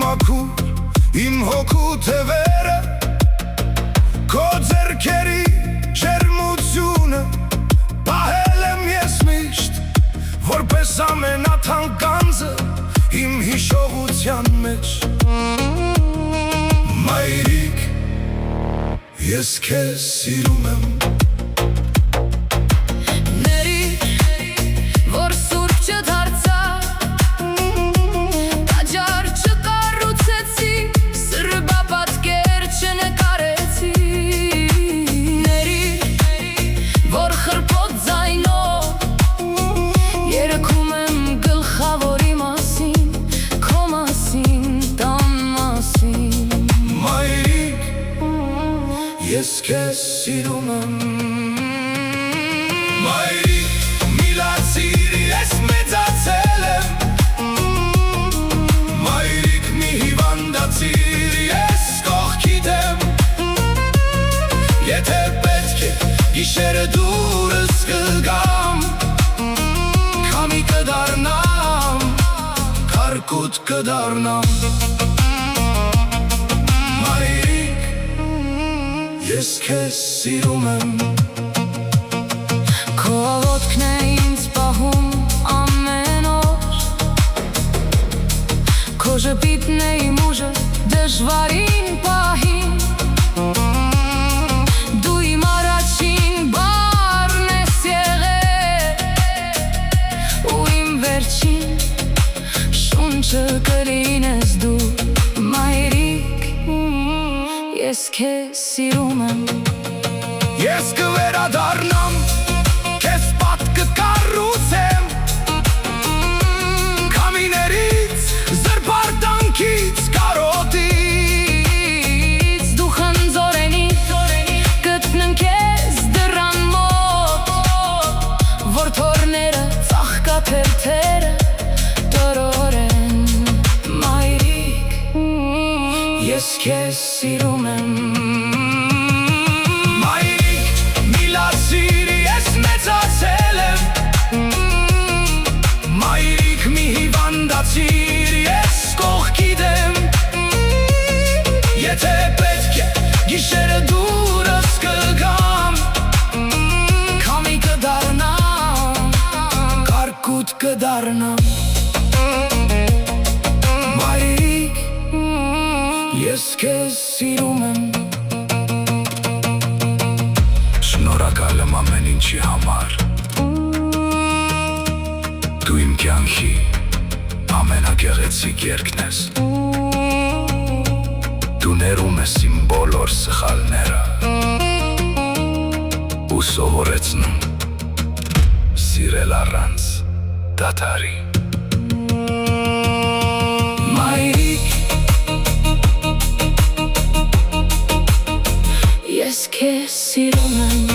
մաքուր, իմ հոգու թևերը, քո ձեռքերի ջերմությունը պահել եմ ես միշտ, որպես ամենաթանկ անձը իմ հիշողության մեջ։ Մայրիկ, ես քեզ սիրում եմ։ Որ սուրբ չդարձա, տաճար չկառուցեցի, սրբա պատկեր չնկարեցի, որ խրպոտ ձայնով երգում եմ գլխավորի մասին, քո մասին, տան մասին։ Մայրիկ, ես քեզ սիրում եմ։ Մայրիկ, ես մեծացել եմ, մայրիկ մի հիվանդացիր, ես կողքիդ եմ, եթե պետք է գիշերը դուրս կգամ, քամի կդառնամ, քարկուտ կդառնամ։ Մայրիկ, ես քեզ սիրում եմ։ Քո ոտքն է ինձ պահում ամեն օր, քո ժպիտն է իմ ուժը դժվարին պահին, դու իմ առաջին բառն ես եղել, ու իմ վերջին շունչը կլինես դու։ Մայրիկ, ես քեզ սիրում եմ։ Ես կվերադառնամ, քեզ պատկը կառուցեմ, քամիներից, զրպարտանքից, կարոտից, դու խնձորենի գտնեմ քեզ դռան մոտ, որ թորները ծաղկաթերթերը տրորեն։ Մայրիկ, ես քեզ սիրում եմ։ Ես կողքիդ եմ, եթե պետք է գիշերը դուրս կգամ, քամի կդառնամ, քարկուտ կդառնամ։ Մայրիկ, ես քեզ սիրում եմ։ Շնորհակալ եմ ամեն ինչի համար, դու իմ կյանքի ամենագեղեցիկ երգն ես, դու ներում ես իմ բոլոր սխալները ու սովորեցնում սիրել առանց դադարի։ Մայրիկ, ես քեզ սիրում եմ։